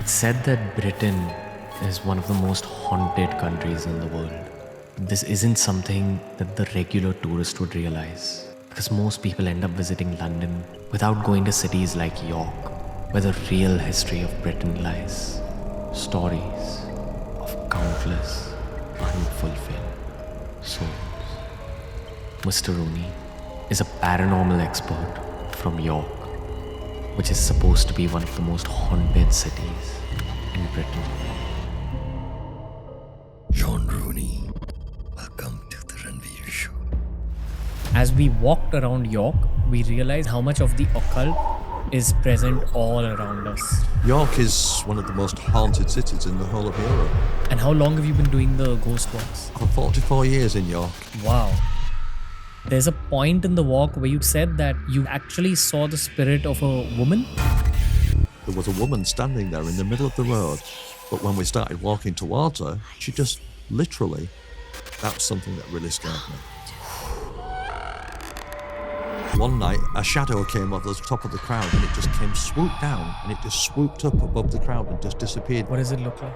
It's said that Britain is one of the most haunted countries in the world. This isn't something that the regular tourist would realize, because most people end up visiting London without going to cities like York, where the real history of Britain lies. Stories of countless unfulfilled souls. Mr. Rooney is a paranormal expert from York, which is supposed to be one of the most haunted cities in Britain. John Rooney, welcome to the Ranveer Show. As we walked around York, we realized how much of the occult is present all around us. York is one of the most haunted cities in the whole of Europe. And how long have you been doing the ghost walks? I'm 44 years in York. Wow. There's a point in the walk where you said that you actually saw the spirit of a woman. There was a woman standing there in the middle of the road, but when we started walking towards her, she just literally, that was something that really scared me. One night, a shadow came over the top of the crowd and it just came swooped down and it just swooped up above the crowd and just disappeared. What does it look like?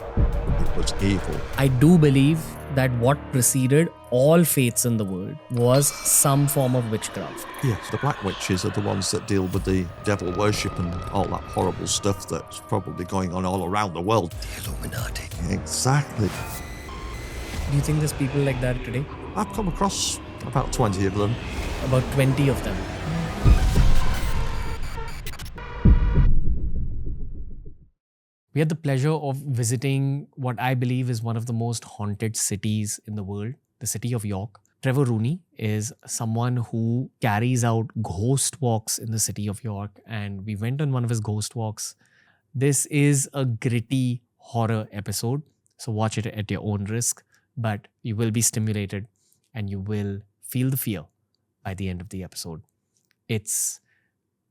It was evil. I do believe that what preceded all faiths in the world was some form of witchcraft. Yes, the black witches are the ones that deal with the devil worship and all that horrible stuff that's probably going on all around the world. The Illuminati. Exactly. Do you think there's people like that today? I've come across about 20 of them. About 20 of them. We had the pleasure of visiting what I believe is one of the most haunted cities in the world, the city of York. Trevor Rooney is someone who carries out ghost walks in the city of York, and we went on one of his ghost walks. This is a gritty horror episode, so watch it at your own risk, but you will be stimulated and you will feel the fear by the end of the episode. It's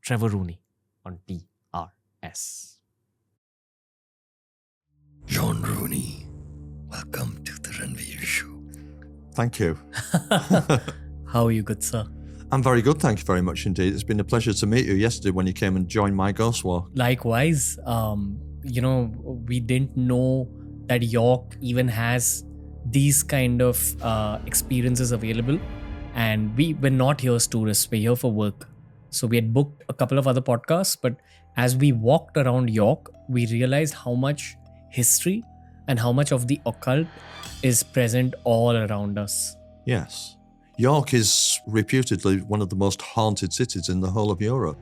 Trevor Rooney on TRS. John Rooney, welcome to the Ranveer Show. Thank you. How are you, good sir? I'm very good, thank you very much indeed. It's been a pleasure to meet you yesterday when you came and joined my ghost walk. Likewise, we didn't know that York even has these kind of experiences available. And we were not here as tourists, we're here for work. So we had booked a couple of other podcasts, but as we walked around York, we realized how much history and how much of the occult is present all around us. Yes. York is reputedly one of the most haunted cities in the whole of Europe.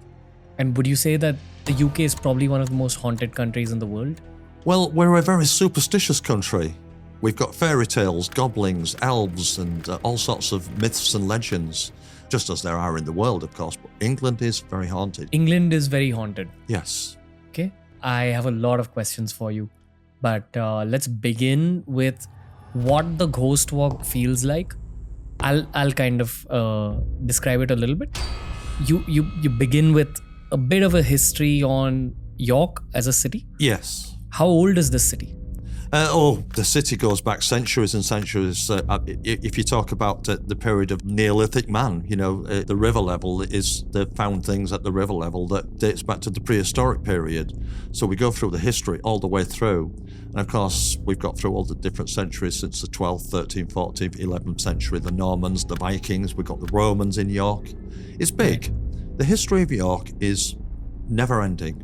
And would you say that the UK is probably one of the most haunted countries in the world? Well, we're a very superstitious country. We've got fairy tales, goblins, elves, and all sorts of myths and legends, just as there are in the world, of course. But England is very haunted. England is very haunted. Yes. Okay. I have a lot of questions for you. But let's begin with what the ghost walk feels like. I'll kind of describe it a little bit. You begin with a bit of a history on York as a city. Yes. How old is this city? The city goes back centuries and centuries. If you talk about the period of Neolithic man, the river level they've found things at the river level that dates back to the prehistoric period. So we go through the history all the way through. And of course, we've got through all the different centuries since the 12th, 13th, 14th, 11th century, the Normans, the Vikings, we've got the Romans in York. It's big. The history of York is never ending.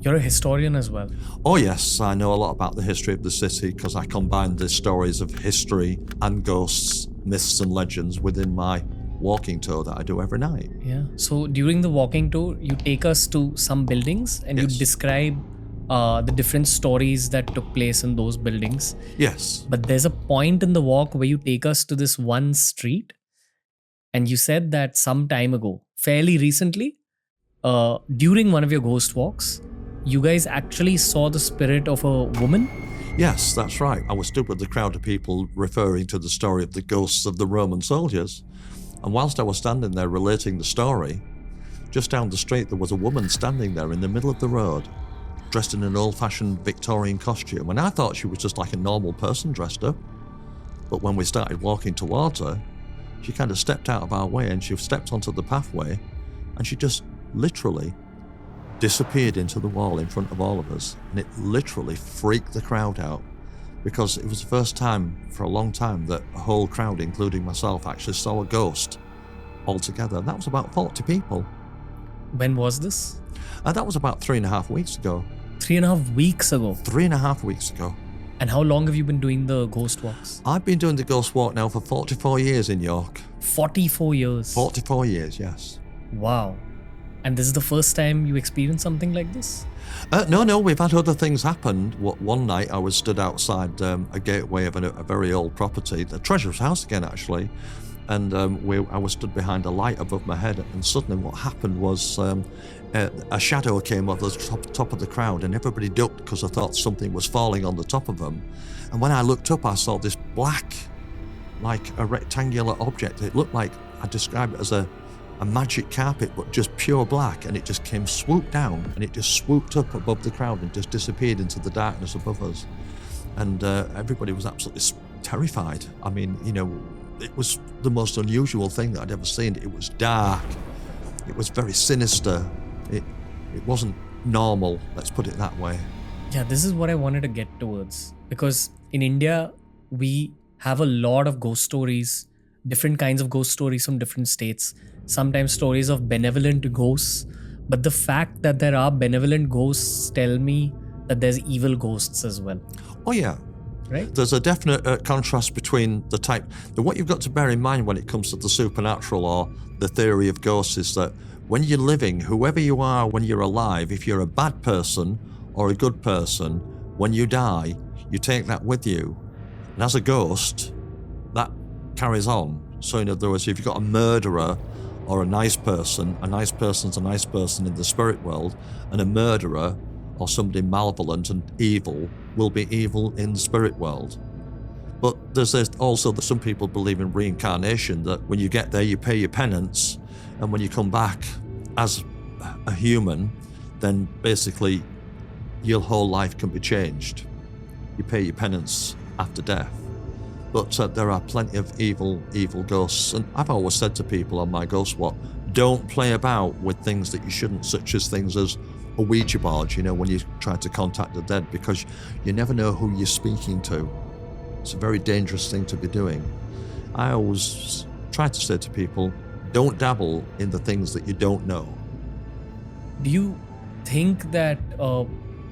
You're a historian as well. Oh yes, I know a lot about the history of the city because I combine the stories of history and ghosts, myths and legends within my walking tour that I do every night. Yeah. So during the walking tour, you take us to some buildings and Yes. you describe the different stories that took place in those buildings. Yes. But there's a point in the walk where you take us to this one street and you said that some time ago, fairly recently, during one of your ghost walks, you guys actually saw the spirit of a woman? Yes, that's right. I was stood with a crowd of people referring to the story of the ghosts of the Roman soldiers. And whilst I was standing there relating the story, just down the street there was a woman standing there in the middle of the road, dressed in an old-fashioned Victorian costume. And I thought she was just like a normal person dressed up. But when we started walking towards her, she kind of stepped out of our way and she stepped onto the pathway and she just literally disappeared into the wall in front of all of us, and it literally freaked the crowd out, because it was the first time for a long time that a whole crowd, including myself, actually saw a ghost altogether. And that was about 40 people. When was this? That was about 3.5 weeks ago. 3.5 weeks ago. 3.5 weeks ago. And how long have you been doing the ghost walks? I've been doing the ghost walk now for 44 years in York. 44 years. 44 years, yes. Wow. And this is the first time you experienced something like this? No, we've had other things happen. One night I was stood outside a gateway of a very old property, the treasurer's house again, actually, and I was stood behind a light above my head, and suddenly what happened was a shadow came over the top of the crowd, and everybody ducked because I thought something was falling on the top of them. And when I looked up, I saw this black, like a rectangular object. It looked like, I describe it as a magic carpet, but just pure black, and it just came swooped down, and it just swooped up above the crowd and just disappeared into the darkness above us. And everybody was absolutely terrified. I mean, it was the most unusual thing that I'd ever seen. It was dark. It was very sinister. It wasn't normal, let's put it that way. Yeah, this is what I wanted to get towards. Because in India, we have a lot of ghost stories, different kinds of ghost stories from different states. Sometimes stories of benevolent ghosts. But the fact that there are benevolent ghosts tell me that there's evil ghosts as well. Oh, yeah. Right? There's a definite contrast between the type. What you've got to bear in mind when it comes to the supernatural or the theory of ghosts is that when you're living, whoever you are when you're alive, if you're a bad person or a good person, when you die, you take that with you. And as a ghost, that carries on. So in other words, if you've got a murderer or a nice person's a nice person in the spirit world, and a murderer or somebody malevolent and evil will be evil in the spirit world. But there's also some people believe in reincarnation, that when you get there, you pay your penance, and when you come back as a human, then basically your whole life can be changed. You pay your penance after death. But there are plenty of evil ghosts. And I've always said to people on my ghost walk, don't play about with things that you shouldn't, such as things as a Ouija board, when you try to contact the dead, because you never know who you're speaking to. It's a very dangerous thing to be doing. I always try to say to people, don't dabble in the things that you don't know. Do you think that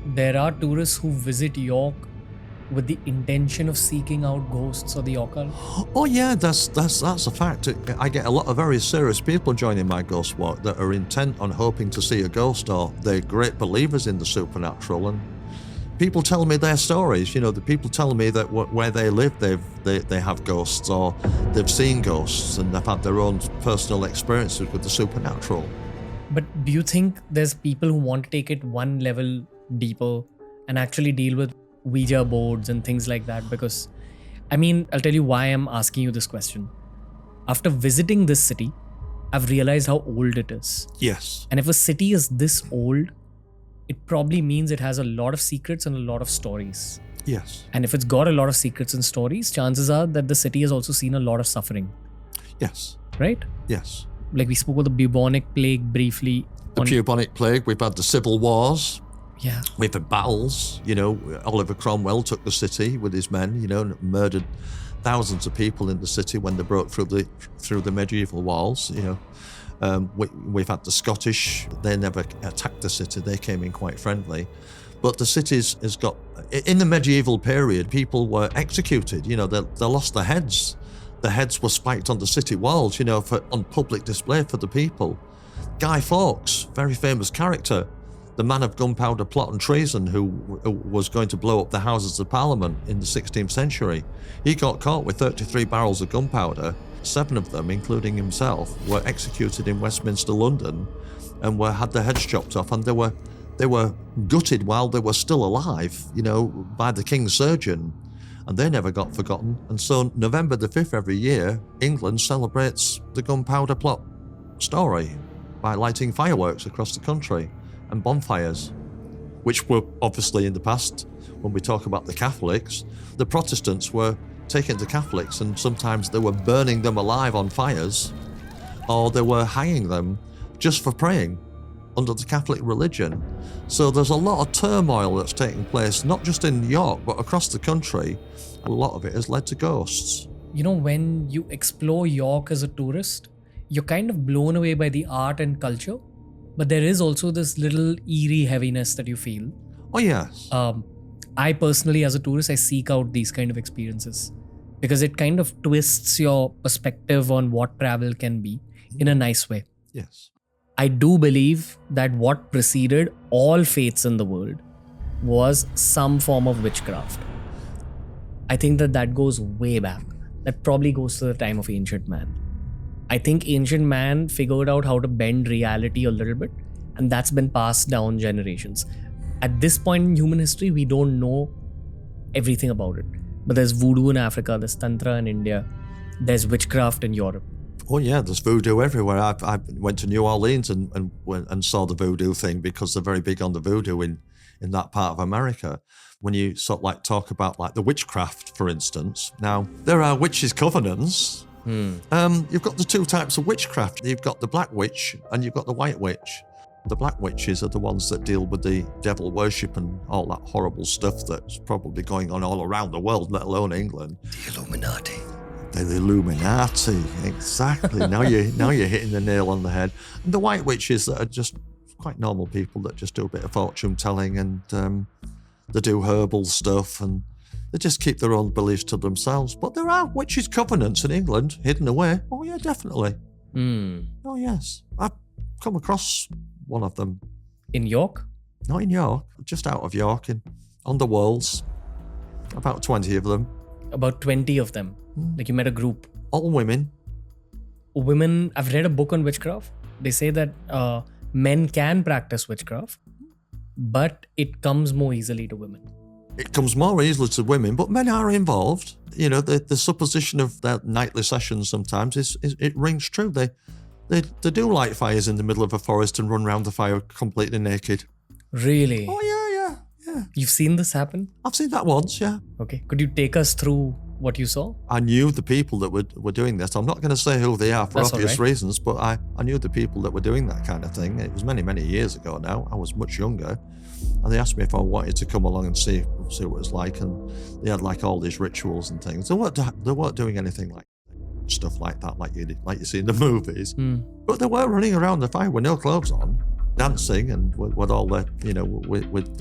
there are tourists who visit York with the intention of seeking out ghosts or the occult? Oh yeah, that's a fact. I get a lot of very serious people joining my ghost walk that are intent on hoping to see a ghost, or they're great believers in the supernatural. And people tell me their stories. The people tell me that where they live, they have ghosts, or they've seen ghosts, and they've had their own personal experiences with the supernatural. But do you think there's people who want to take it one level deeper and actually deal with Ouija boards and things like that? Because, I'll tell you why I'm asking you this question. After visiting this city, I've realized how old it is. Yes. And if a city is this old, it probably means it has a lot of secrets and a lot of stories. Yes. And if it's got a lot of secrets and stories, chances are that the city has also seen a lot of suffering. Yes. Right? Yes. Like we spoke about the bubonic plague briefly. The bubonic plague, we've had the civil wars. Yeah. We've had battles, Oliver Cromwell took the city with his men, and murdered thousands of people in the city when they broke through the medieval walls, We've had the Scottish, they never attacked the city, they came in quite friendly. But the cities has got, in the medieval period, people were executed, they lost their heads. The heads were spiked on the city walls, on public display for the people. Guy Fawkes, very famous character, the man of gunpowder plot and treason who was going to blow up the Houses of Parliament in the 16th century. He got caught with 33 barrels of gunpowder. 7 of them, including himself, were executed in Westminster, London, and had their heads chopped off, and they were gutted while they were still alive, by the King's surgeon, and they never got forgotten. And so November the 5th every year, England celebrates the gunpowder plot story by lighting fireworks across the country and bonfires, which were obviously in the past, when we talk about the Catholics, the Protestants were taking the Catholics and sometimes they were burning them alive on fires, or they were hanging them just for praying. under the Catholic religion. So there's a lot of turmoil that's taking place, not just in York, but across the country. A lot of it has led to ghosts. You know, when you explore York as a tourist, you're kind of blown away by the art and culture, but there is also this little eerie heaviness that you feel. Oh, yes. I personally, as a tourist, I seek out these kind of experiences because it kind of twists your perspective on what travel can be in a nice way. Yes. I do believe that what preceded all faiths in the world was some form of witchcraft. I think that goes way back. That probably goes to the time of ancient man. I think ancient man figured out how to bend reality a little bit, and that's been passed down generations. At this point in human history, we don't know everything about it. But there's voodoo in Africa, there's tantra in India, there's witchcraft in Europe. Oh yeah, there's voodoo everywhere. I went to New Orleans and saw the voodoo thing because they're very big on the voodoo in that part of America. When you sort of like talk about like the witchcraft, for instance, now there are witches' covenants. You've got the two types of witchcraft. You've got the black witch and you've got the white witch. The black witches are the ones that deal with the devil worship and all that horrible stuff that's probably going on all around the world, let alone England. The Illuminati. The Illuminati, exactly. now you're hitting the nail on the head. And the white witches that are just quite normal people that just do a bit of fortune telling and they do herbal stuff and they just keep their own beliefs to themselves. But there are witches' covenants in England hidden away. Oh yeah, definitely. Oh yes, I've come across one of them. In York? Not in York, just out of York, on the Wolds. About 20 of them. About 20 of them. Like you met a group. All women. Women, I've read a book on witchcraft. They say that men can practice witchcraft, but it comes more easily to women. It comes more easily to women, but men are involved. You know, the supposition of their nightly sessions sometimes it rings true. They do light fires in the middle of a forest and run around the fire completely naked. Really? Oh yeah. You've seen this happen? I've seen that once, yeah. Okay. Could you take us through what you saw? I knew the people that were doing this. I'm not going to say who they are for That's obvious all right. reasons, but I knew the people that were doing that kind of thing. It was many, many years ago now. I was much younger. And they asked me if I wanted to come along and see what it was like. And they had like all these rituals and things. They weren't doing anything like stuff like that, like you see in the movies. But they were running around the fire with no clothes on, dancing and with all the, with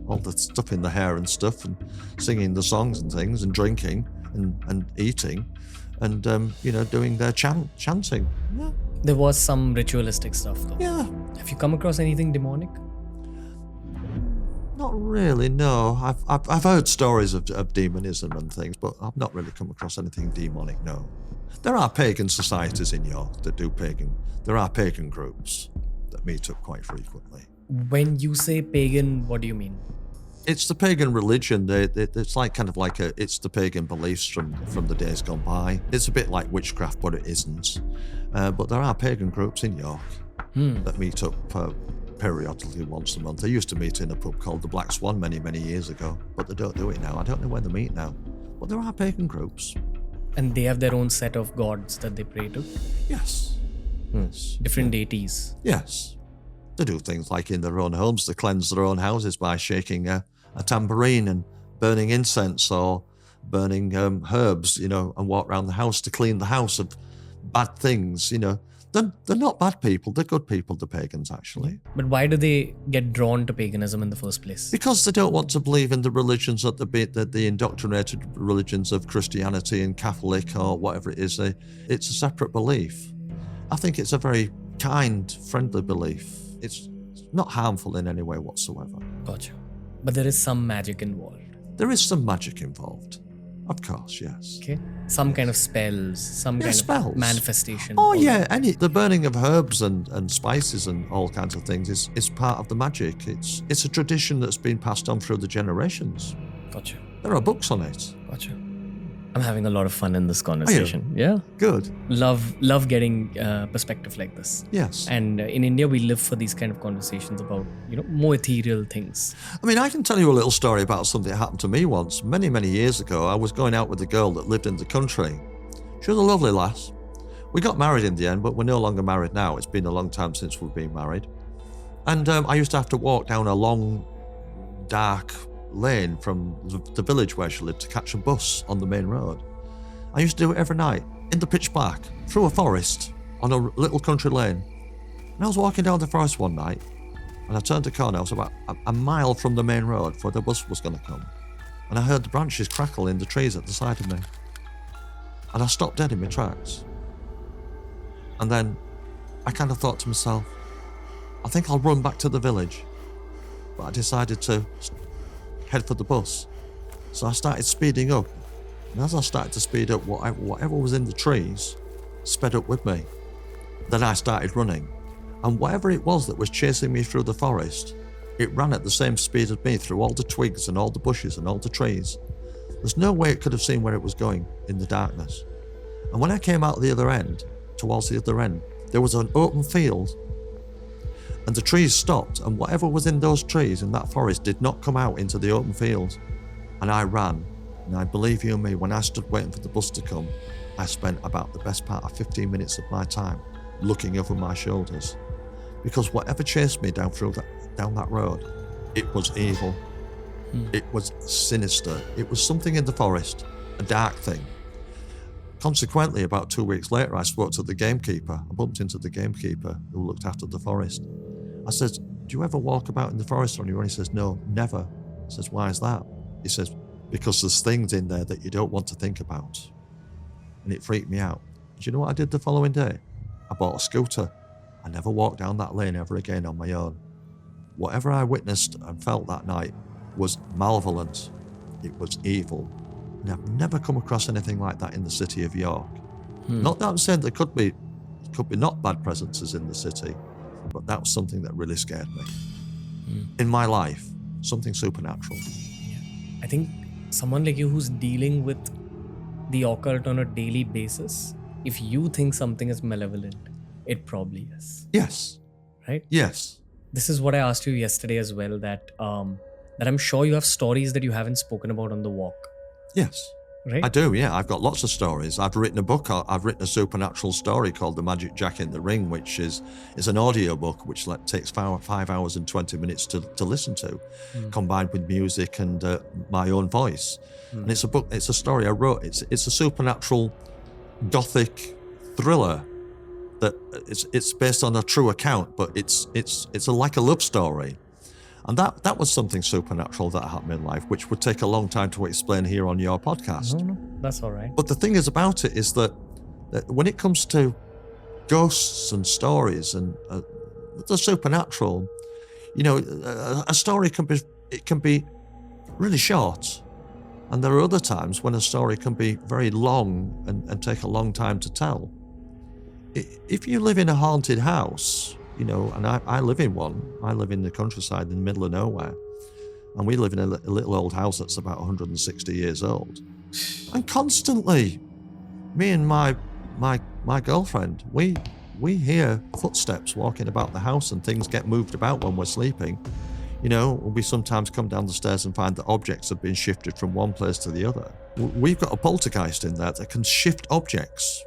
all the stuff in the hair and stuff, and singing the songs and things, and drinking and eating, and doing their chanting. Yeah. There was some ritualistic stuff though. Yeah. Have you come across anything demonic? Not really, no. I've heard stories of demonism and things, but I've not really come across anything demonic, no. There are pagan societies in York that do pagan. There are pagan groups that meet up quite frequently. When you say pagan, what do you mean? It's the pagan religion. It's like kind of like it's the pagan beliefs from the days gone by. It's a bit like witchcraft, but it isn't. But there are pagan groups in York that meet up periodically once a month. They used to meet in a pub called the Black Swan many, many years ago, but they don't do it now. I don't know where they meet now. But there are pagan groups. And they have their own set of gods that they pray to? Yes. Yes. Different deities? Yes. They do things like in their own homes. They cleanse their own houses by shaking a tambourine and burning incense or burning herbs, and walk around the house to clean the house of bad things, They're not bad people. They're good people, the pagans, actually. But why do they get drawn to paganism in the first place? Because they don't want to believe in the religions that the indoctrinated religions of Christianity and Catholic or whatever it is. It's a separate belief. I think it's a very kind, friendly belief. It's not harmful in any way whatsoever. Gotcha. But there is some magic involved. There is some magic involved. Of course, yes. Okay. Some kind of spells, some kind spells. of manifestation. Oh yeah, the burning of herbs and spices and all kinds of things is part of the magic. It's a tradition that's been passed on through the generations. Gotcha. There are books on it. Gotcha. I'm having a lot of fun in this conversation. Yeah. Good. Love getting perspective like this. Yes. And in India, we live for these kind of conversations about, more ethereal things. I mean, I can tell you a little story about something that happened to me once. Many, many years ago, I was going out with a girl that lived in the country. She was a lovely lass. We got married in the end, but we're no longer married now. It's been a long time since we've been married. And I used to have to walk down a long, dark lane from the village where she lived to catch a bus on the main road. I used to do it every night, in the pitch black, through a forest, on a little country lane. And I was walking down the forest one night, and I turned a corner. I was about a mile from the main road where the bus was going to come. And I heard the branches crackle in the trees at the side of me. And I stopped dead in my tracks. And then I kind of thought to myself, I think I'll run back to the village. But I decided to head for the bus. So I started speeding up. And as I started to speed up, whatever was in the trees sped up with me. Then I started running. And whatever it was that was chasing me through the forest, it ran at the same speed as me through all the twigs and all the bushes and all the trees. There's no way it could have seen where it was going in the darkness. And when I came out the other end, towards the other end, there was an open field. And the trees stopped, and whatever was in those trees in that forest did not come out into the open field. And I ran. And I believe you me, when I stood waiting for the bus to come, I spent about the best part of 15 minutes of my time looking over my shoulders. Because whatever chased me down that road, it was evil. It was sinister. It was something in the forest, a dark thing. Consequently, about 2 weeks later, I spoke to the gamekeeper. I bumped into the gamekeeper who looked after the forest. I said, do you ever walk about in the forest on your own? He says, no, never. I says, why is that? He says, because there's things in there that you don't want to think about. And it freaked me out. Do you know what I did the following day? I bought a scooter. I never walked down that lane ever again on my own. Whatever I witnessed and felt that night was malevolent. It was evil. And I've never come across anything like that in the city of York. Not that I'm saying there could be not bad presences in the city, but that was something that really scared me. In my life, something supernatural. I think someone like you who's dealing with the occult on a daily basis, if you think something is malevolent, it probably is. Yes. Right? Yes. This is what I asked you yesterday as well, that I'm sure you have stories that you haven't spoken about on the walk. Yes. Right? I do, yeah. I've got lots of stories. I've written a book. I've written a supernatural story called The Magic Jack in the Ring, which is an audio book which takes 5 hours and 20 minutes to listen to, combined with music and my own voice. And it's a book. It's a story I wrote. It's a supernatural gothic thriller that it's based on a true account, but it's like a love story. And that was something supernatural that happened in life, which would take a long time to explain here on your podcast. No, that's all right. But the thing is about it is that when it comes to ghosts and stories and the supernatural, a story can be really short. And there are other times when a story can be very long and take a long time to tell. If you live in a haunted house, and I live in one. I live in the countryside in the middle of nowhere. And we live in a little old house that's about 160 years old. And constantly, me and my girlfriend, we hear footsteps walking about the house and things get moved about when we're sleeping. We sometimes come down the stairs and find that objects have been shifted from one place to the other. We've got a poltergeist in there that can shift objects.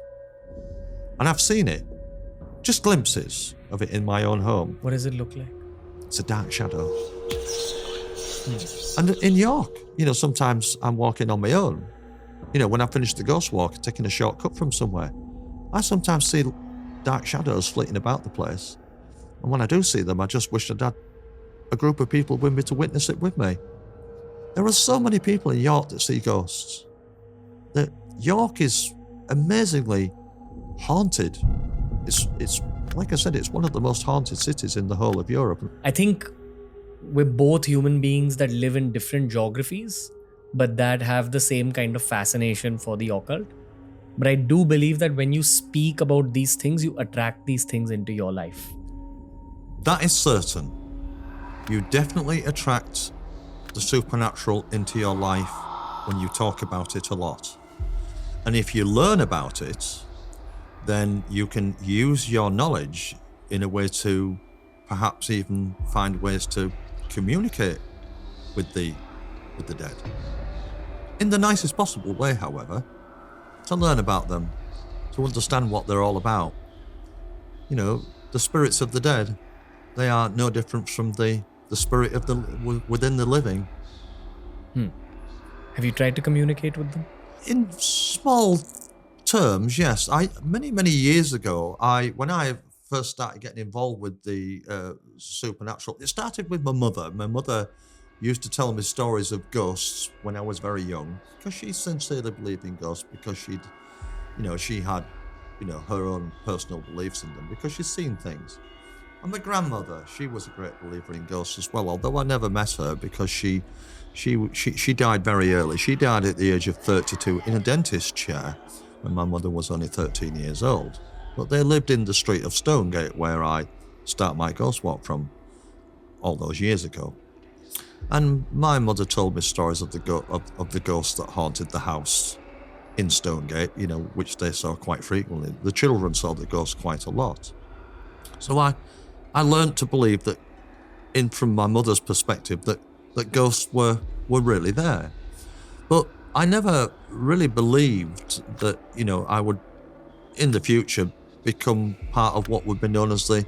And I've seen it. Just glimpses of it in my own home. What does it look like? It's a dark shadow. And in York, sometimes I'm walking on my own. When I finish the ghost walk, taking a shortcut from somewhere, I sometimes see dark shadows flitting about the place. And when I do see them, I just wish I'd had a group of people with me to witness it with me. There are so many people in York that see ghosts. That York is amazingly haunted. It's like I said, it's one of the most haunted cities in the whole of Europe. I think we're both human beings that live in different geographies, but that have the same kind of fascination for the occult. But I do believe that when you speak about these things, you attract these things into your life. That is certain. You definitely attract the supernatural into your life when you talk about it a lot. And if you learn about it, then you can use your knowledge in a way to perhaps even find ways to communicate with the dead. In the nicest possible way, however, to learn about them, to understand what they're all about. The spirits of the dead, They are no different from the spirit of within the living. Have you tried to communicate with them? In small terms, yes. Many years ago, when I first started getting involved with the supernatural, it started with my mother. My mother used to tell me stories of ghosts when I was very young, because she sincerely believed in ghosts, because she had, her own personal beliefs in them, because she's seen things. And my grandmother, she was a great believer in ghosts as well, although I never met her, because she died very early. She died at the age of 32 in a dentist chair when my mother was only 13 years old. But they lived in the street of Stonegate, where I start my ghost walk from all those years ago. And my mother told me stories of the ghosts that haunted the house in Stonegate, which they saw quite frequently. The children saw the ghosts quite a lot. So I learned to believe that, from my mother's perspective, that ghosts were really there. But I never really believed that, I would, in the future, become part of what would be known as the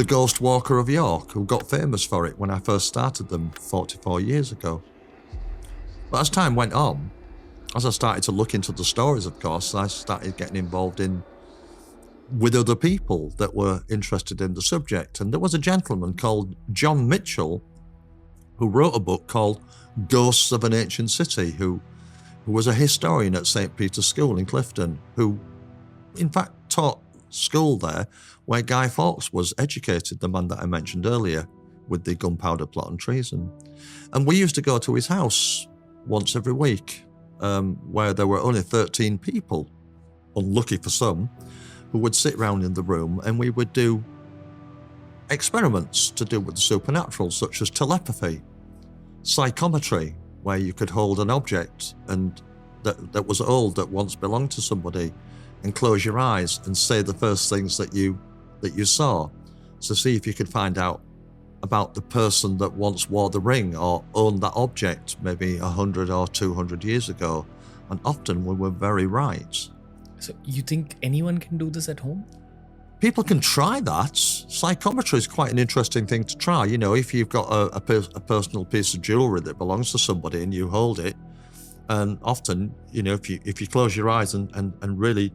Ghost Walker of York, who got famous for it when I first started them 44 years ago. But as time went on, as I started to look into the stories of ghosts, I started getting involved with other people that were interested in the subject. And there was a gentleman called John Mitchell who wrote a book called Ghosts of an Ancient City, who was a historian at St. Peter's School in Clifton, who in fact taught school there where Guy Fawkes was educated, the man that I mentioned earlier, with the gunpowder plot and treason. And we used to go to his house once every week, where there were only 13 people, unlucky for some, who would sit round in the room, and we would do experiments to do with the supernatural, such as telepathy, psychometry, where you could hold an object and that was old, that once belonged to somebody, and close your eyes and say the first things that you saw, to see if you could find out about the person that once wore the ring or owned that object maybe 100 or 200 years ago. And often we were very right. So you think anyone can do this at home? People can try that. Psychometry is quite an interesting thing to try. If you've got a personal piece of jewelry that belongs to somebody and you hold it, and often, if you close your eyes and really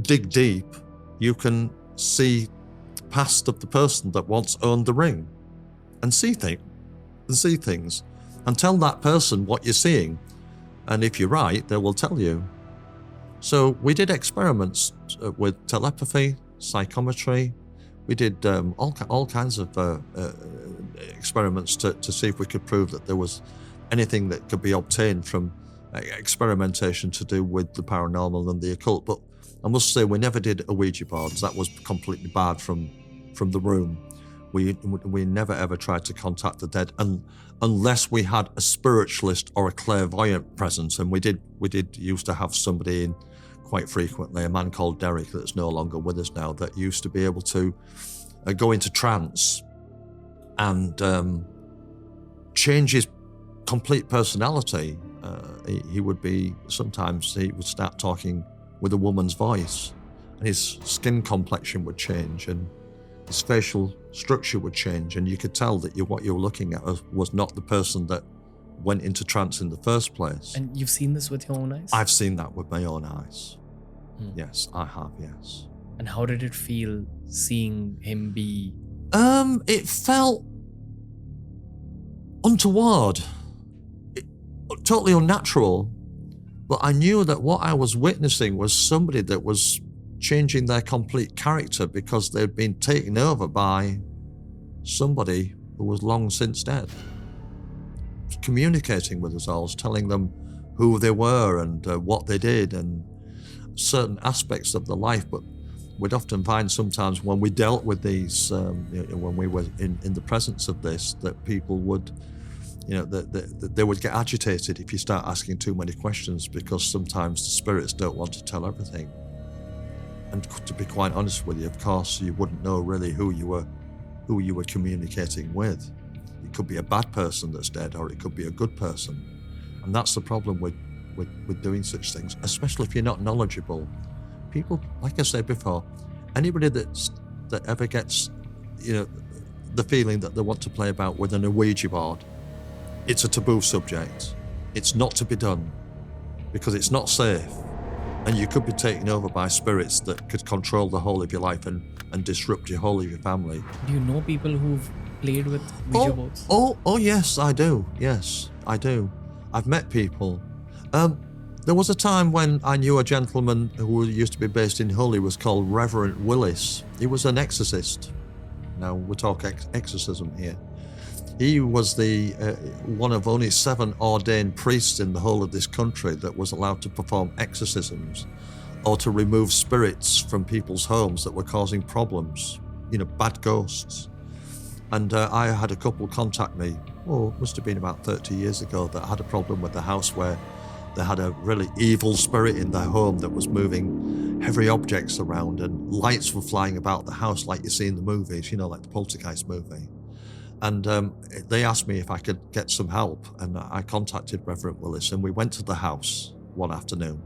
dig deep, you can see the past of the person that once owned the ring, and see things, and tell that person what you're seeing. And if you're right, they will tell you. So we did experiments with telepathy, psychometry. We did all kinds of experiments to see if we could prove that there was anything that could be obtained from experimentation to do with the paranormal and the occult. But I must say, we never did a Ouija board. That was completely barred from the room. We never ever tried to contact the dead, unless we had a spiritualist or a clairvoyant presence. And we did used to have somebody in quite frequently, a man called Derek that's no longer with us now, that used to be able to go into trance and change his complete personality. He would start talking with a woman's voice, and his skin complexion would change, and his facial structure would change, and you could tell that what you were looking at was not the person that went into trance in the first place. And you've seen this with your own eyes? I've seen that with my own eyes. Yes, I have, yes. And how did it feel seeing him be? It felt untoward, totally unnatural. But I knew that what I was witnessing was somebody that was changing their complete character, because they'd been taken over by somebody who was long since dead, communicating with us all, telling them who they were and what they did and certain aspects of their life. But we'd often find sometimes when we dealt with these, when we were in the presence of this, that people would, they would get agitated if you start asking too many questions, because sometimes the spirits don't want to tell everything. And to be quite honest with you, of course, you wouldn't know really who you were communicating with. It could be a bad person that's dead, or it could be a good person. And that's the problem with doing such things, especially if you're not knowledgeable. People, like I said before, anybody that ever gets, the feeling that they want to play about with an Ouija board. It's a taboo subject. It's not to be done because it's not safe. And you could be taken over by spirits that could control the whole of your life and disrupt your whole of your family. Do you know people who've played with Ouija boards? Oh, yes, I do. Yes, I do. I've met people. There was a time when I knew a gentleman who used to be based in Hull. He was called Reverend Willis. He was an exorcist. Now, we talk exorcism here. He was the one of only 7 ordained priests in the whole of this country that was allowed to perform exorcisms or to remove spirits from people's homes that were causing problems, bad ghosts. And I had a couple contact me, it must have been about 30 years ago, that had a problem with the house where they had a really evil spirit in their home that was moving heavy objects around and lights were flying about the house like you see in the movies, like the Poltergeist movie. And they asked me if I could get some help, and I contacted Reverend Willis, and we went to the house one afternoon,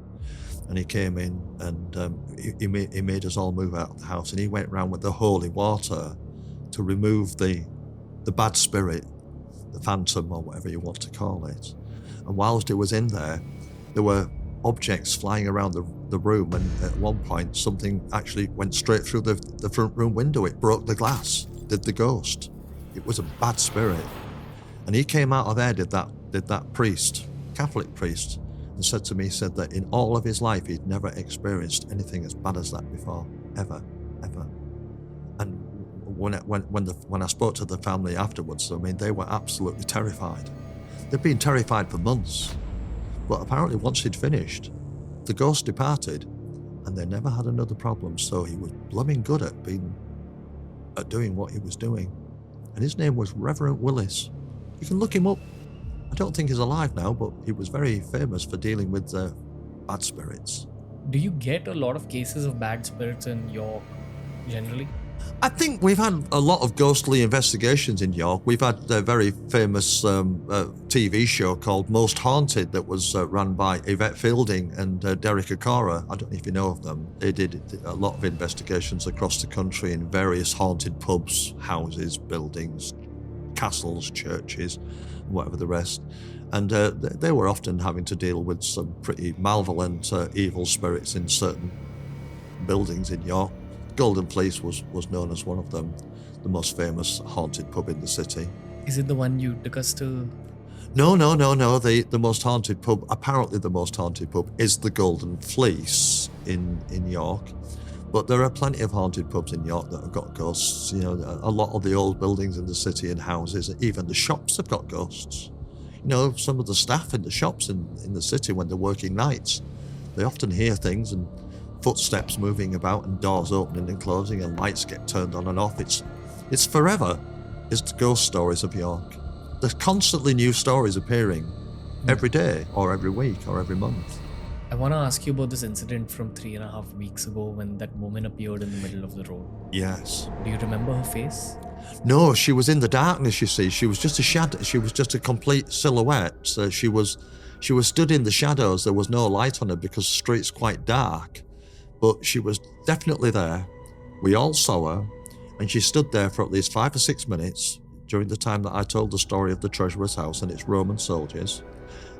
and he came in and he made us all move out of the house, and he went around with the holy water to remove the bad spirit, the phantom or whatever you want to call it. And whilst it was in there were objects flying around the room, and at one point something actually went straight through the front room window. It broke the glass, did the ghost. It was a bad spirit. And he came out of there, did that priest, Catholic priest, and said to me, he said that in all of his life he'd never experienced anything as bad as that before, ever. And when I spoke to the family afterwards, they were absolutely terrified. They'd been terrified for months, but apparently once he'd finished, the ghost departed, and they never had another problem. So he was blooming good at doing what he was doing. And his name was Reverend Willis. You can look him up. I don't think he's alive now, but he was very famous for dealing with bad spirits. Do you get a lot of cases of bad spirits in York, generally? I think we've had a lot of ghostly investigations in York. We've had a very famous TV show called Most Haunted that was run by Yvette Fielding and Derek Okora. I don't know if you know of them. They did a lot of investigations across the country in various haunted pubs, houses, buildings, castles, churches, whatever the rest. And they were often having to deal with some pretty malevolent evil spirits in certain buildings in York. Golden Fleece was known as one of them, the most famous haunted pub in the city. Is it the one you took us to? No. The most haunted pub, apparently the most haunted pub, is the Golden Fleece in York. But there are plenty of haunted pubs in York that have got ghosts. A lot of the old buildings in the city and houses, even the shops have got ghosts. Some of the staff in the shops in the city, when they're working nights, they often hear things and footsteps moving about and doors opening and closing and lights get turned on and off. It's forever. It's the ghost stories of York. There's constantly new stories appearing every day or every week or every month. I want to ask you about this incident from 3.5 weeks ago when that woman appeared in the middle of the road. Yes. Do you remember her face? No, she was in the darkness, you see. She was just a shadow. She was just a complete silhouette. So she was stood in the shadows. There was no light on her because the street's quite dark. But she was definitely there. We all saw her, and she stood there for at least 5 or 6 minutes during the time that I told the story of the Treasurer's house and its Roman soldiers.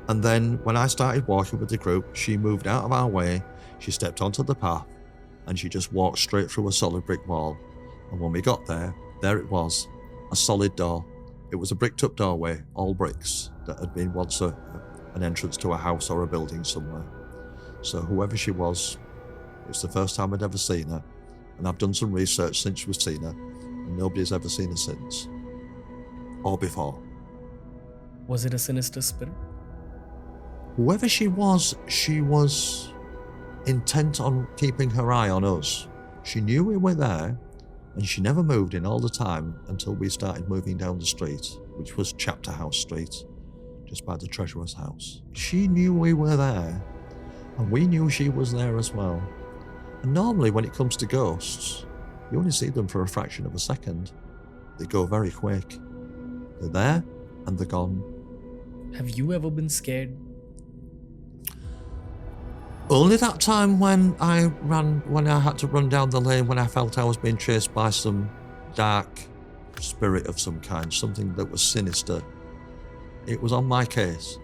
And then when I started walking with the group, she moved out of our way, she stepped onto the path, and she just walked straight through a solid brick wall. And when we got there it was, a solid door. It was a bricked up doorway, all bricks, that had been once an entrance to a house or a building somewhere. So whoever she was, it's the first time I'd ever seen her, and I've done some research since we've seen her, and nobody's ever seen her since. Or before. Was it a sinister spirit? Whoever she was intent on keeping her eye on us. She knew we were there, and she never moved in all the time until we started moving down the street, which was Chapter House Street, just by the Treasurer's house. She knew we were there, and we knew she was there as well. And normally when it comes to ghosts, you only see them for a fraction of a second. They go very quick. They're there and they're gone. Have you ever been scared? Only that time when I had to run down the lane when I felt I was being chased by some dark spirit of some kind, something that was sinister. It was on my case.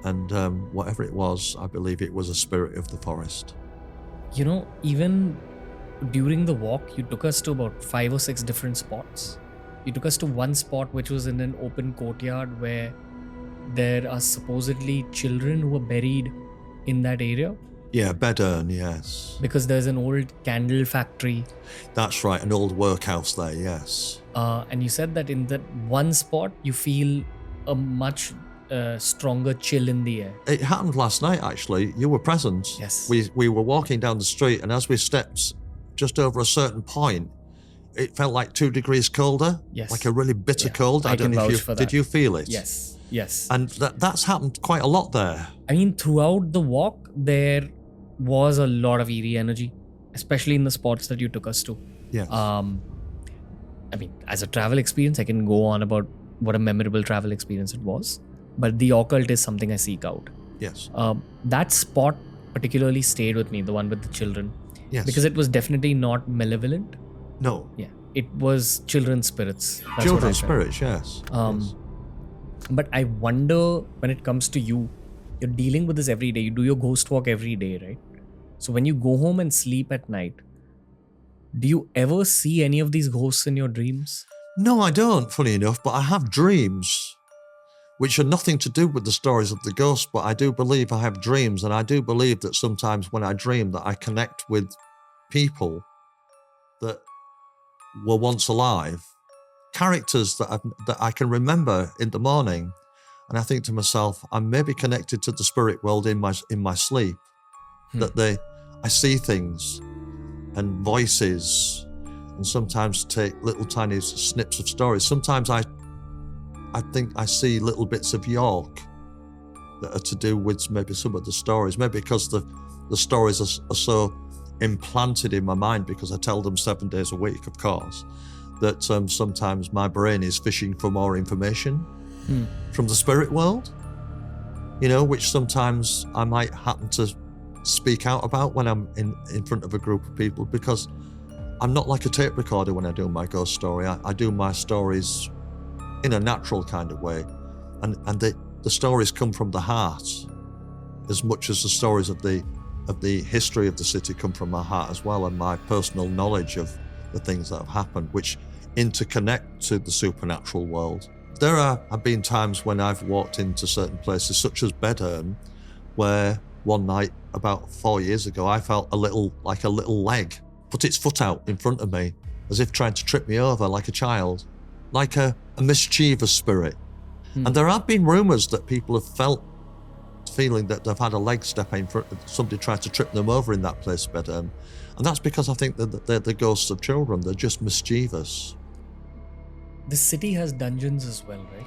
And whatever it was, I believe it was a spirit of the forest. You know, even during the walk, you took us to about 5 or 6 different spots. You took us to one spot which was in an open courtyard where there are supposedly children who were buried in that area. Yeah, Bedern, yes. Because there's an old candle factory. That's right, an old workhouse there, yes. And you said that in that one spot, you feel a much stronger chill in the air. It happened last night, actually. You were present. Yes. We were walking down the street, and as we stepped just over a certain point, it felt like 2 degrees colder. Yes. Like a really bitter Yeah, cold. I don't can know if vouch for that. Did you feel it? Yes, yes. And that's happened quite a lot there. I mean, throughout the walk, there was a lot of eerie energy, especially in the spots that you took us to. Yes. I mean, as a travel experience, I can go on about what a memorable travel experience it was. But the occult is something I seek out. Yes. That spot particularly stayed with me, the one with the children. Yes. Because it was definitely not malevolent. No. Yeah. It was children's spirits. That's Children's what I felt. spirits, yes. Yes. But I wonder, when it comes to you, you're dealing with this every day. You do your ghost walk every day, right? So when you go home and sleep at night, do you ever see any of these ghosts in your dreams? No, I don't, funny enough, but I have dreams which are nothing to do with the stories of the ghosts, but I do believe I have dreams, and I do believe that sometimes when I dream that I connect with people that were once alive, characters that I can remember in the morning, and I think to myself, I'm maybe connected to the spirit world in my sleep. That I see things and voices, and sometimes take little tiny snips of stories. Sometimes I think I see little bits of York that are to do with maybe some of the stories, maybe because the stories are so implanted in my mind because I tell them 7 days a week, of course, that sometimes my brain is fishing for more information from the spirit world, you know, which sometimes I might happen to speak out about when I'm in front of a group of people, because I'm not like a tape recorder when I do my ghost story. I do my stories in a natural kind of way, and the stories come from the heart as much as the stories of the history of the city come from my heart as well, and my personal knowledge of the things that have happened, which interconnect to the supernatural world. There have been times when I've walked into certain places, such as Bedern, where one night about 4 years ago, I felt a little leg put its foot out in front of me, as if trying to trip me over, like a child, like a mischievous spirit. And there have been rumours that people have feeling that they've had a leg step in front of somebody tried to trip them over in that place, Bedern. And that's because I think that they're the ghosts of children. They're just mischievous. This city has dungeons as well, right?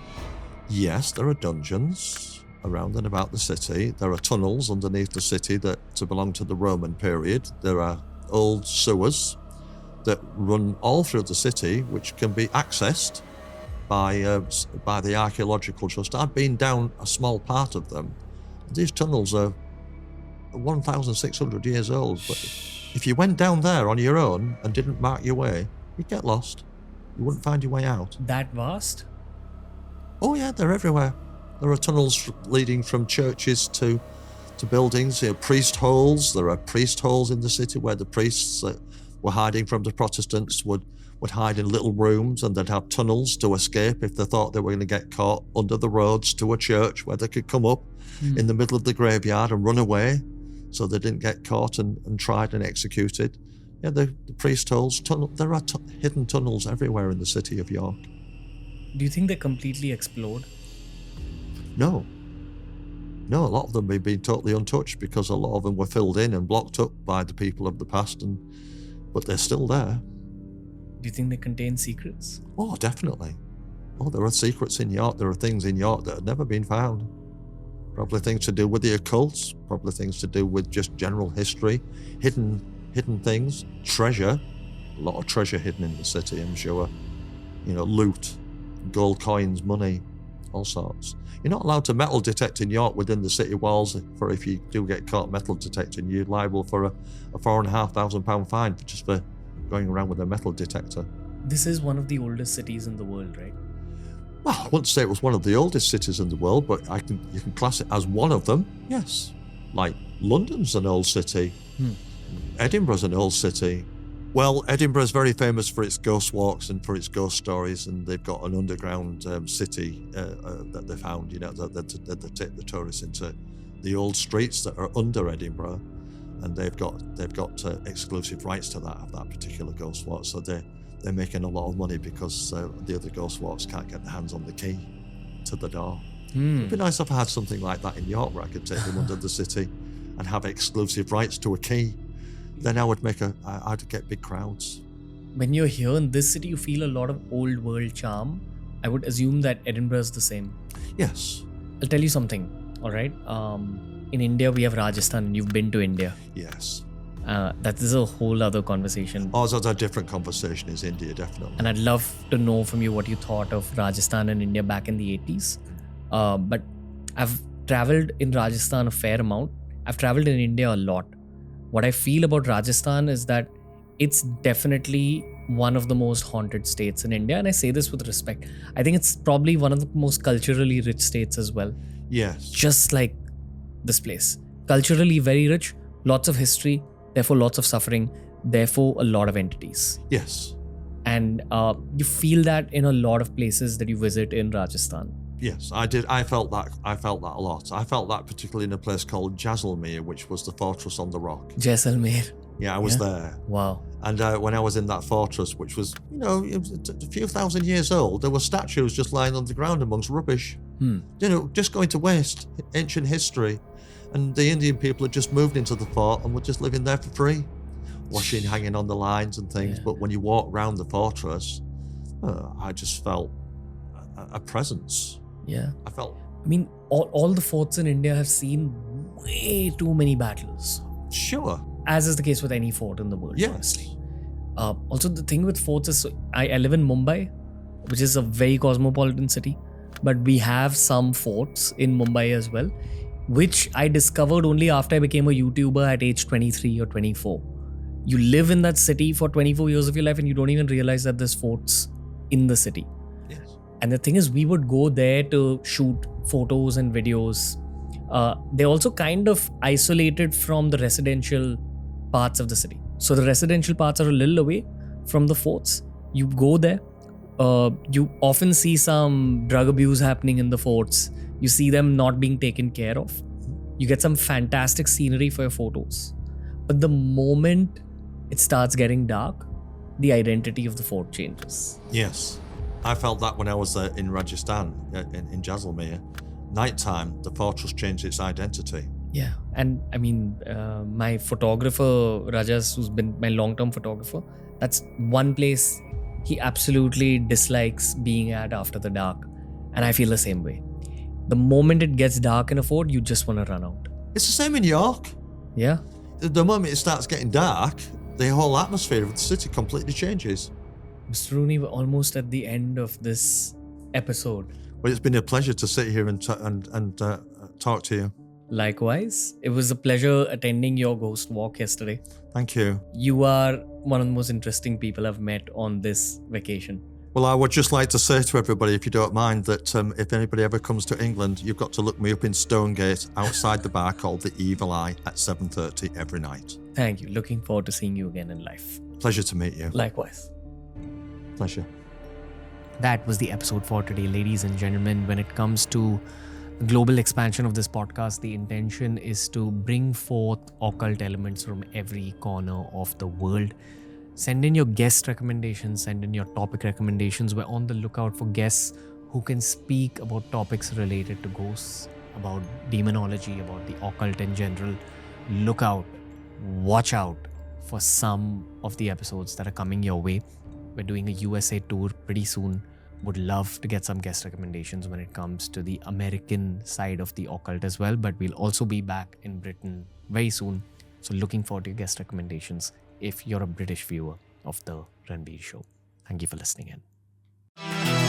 Yes, there are dungeons around and about the city. There are tunnels underneath the city that belong to the Roman period. There are old sewers that run all through the city, which can be accessed by the Archaeological Trust. I've been down a small part of them. These tunnels are 1,600 years old, but if you went down there on your own and didn't mark your way, you'd get lost. You wouldn't find your way out. That vast? Oh yeah, they're everywhere. There are tunnels leading from churches to buildings, priest holes. There are priest holes in the city where the priests that were hiding from the Protestants would hide in little rooms, and they'd have tunnels to escape if they thought they were going to get caught under the roads to a church where they could come up in the middle of the graveyard and run away so they didn't get caught and tried and executed. Yeah, the priest holes, there are hidden tunnels everywhere in the city of York. Do you think they completely explode? No, a lot of them have been totally untouched because a lot of them were filled in and blocked up by the people of the past, but they're still there. Do you think they contain secrets? Oh, definitely. Oh, there are secrets in York. There are things in York that have never been found. Probably things to do with the occult, probably things to do with just general history, hidden things, treasure. A lot of treasure hidden in the city, I'm sure. You know, loot, gold coins, money, all sorts. You're not allowed to metal detect in York within the city walls, for if you do get caught metal detecting, you're liable for a £4,500 fine just for going around with a metal detector. This is one of the oldest cities in the world, right? Well, I wouldn't say it was one of the oldest cities in the world, but you can class it as one of them, yes. Like London's an old city. Edinburgh's an old city. Well, Edinburgh's very famous for its ghost walks and for its ghost stories, and they've got an underground city that they found, that they take the tourists into the old streets that are under Edinburgh, and they've got exclusive rights to that particular ghost walk. So they're making a lot of money because the other ghost walks can't get their hands on the key to the door. It'd be nice if I had something like that in York where I could take them under the city and have exclusive rights to a key. Then I would I'd get big crowds. When you're here in this city, you feel a lot of old world charm. I would assume that Edinburgh is the same. Yes. I'll tell you something, all right? In India, we have Rajasthan, and you've been to India. Yes. That is a whole other conversation. Oh, that's a different conversation, is India, definitely. And I'd love to know from you what you thought of Rajasthan and India back in the 80s. But I've traveled in Rajasthan a fair amount. I've traveled in India a lot. What I feel about Rajasthan is that it's definitely one of the most haunted states in India. And I say this with respect. I think it's probably one of the most culturally rich states as well. Yes. Just like this place. Culturally very rich, lots of history, therefore lots of suffering, therefore a lot of entities. Yes. And you feel that in a lot of places that you visit in Rajasthan. Yes, I did. I felt that a lot. I felt that particularly in a place called Jaisalmer, which was the fortress on the rock. Jaisalmer. Yeah, I was there. Wow. And when I was in that fortress, which was, it was a few thousand years old, there were statues just lying on the ground amongst rubbish. Just going to waste, ancient history. And the Indian people had just moved into the fort and were just living there for free. Washing, hanging on the lines and things. Yeah. But when you walk around the fortress, I just felt a presence. Yeah. I mean, all the forts in India have seen way too many battles. Sure. As is the case with any fort in the world, Yes. honestly. Also, the thing with forts is, I live in Mumbai, which is a very cosmopolitan city, but we have some forts in Mumbai as well, which I discovered only after I became a YouTuber at age 23 or 24. You live in that city for 24 years of your life and you don't even realize that there's forts in the city. Yes. And the thing is, we would go there to shoot photos and videos. They're also kind of isolated from the residential parts of the city. So the residential parts are a little away from the forts. You go there, you often see some drug abuse happening in the forts. You see them not being taken care of. You get some fantastic scenery for your photos. But the moment it starts getting dark, the identity of the fort changes. Yes. I felt that when I was in Rajasthan, in Jaisalmer. Nighttime, the fortress changed its identity. Yeah. And I mean, my photographer, Rajas, who's been my long-term photographer, that's one place he absolutely dislikes being at after the dark. And I feel the same way. The moment it gets dark in a fort, you just want to run out. It's the same in York. Yeah. The moment it starts getting dark, the whole atmosphere of the city completely changes. Mr. Rooney, we're almost at the end of this episode. Well, it's been a pleasure to sit here and talk to you. Likewise, it was a pleasure attending your ghost walk yesterday. Thank you. You are one of the most interesting people I've met on this vacation. Well, I would just like to say to everybody, if you don't mind, that if anybody ever comes to England, you've got to look me up in Stonegate outside the bar called The Evil Eye at 7:30 every night. Thank you. Looking forward to seeing you again in life. Pleasure to meet you. Likewise. Pleasure. That was the episode for today, ladies and gentlemen. When it comes to the global expansion of this podcast, the intention is to bring forth occult elements from every corner of the world. Send in your guest recommendations, send in your topic recommendations. We're on the lookout for guests who can speak about topics related to ghosts, about demonology, about the occult in general. Look out, watch out for some of the episodes that are coming your way. We're doing a USA tour pretty soon. Would love to get some guest recommendations when it comes to the American side of the occult as well. But we'll also be back in Britain very soon. So looking forward to your guest recommendations if you're a British viewer of the Ranveer Show. Thank you for listening in.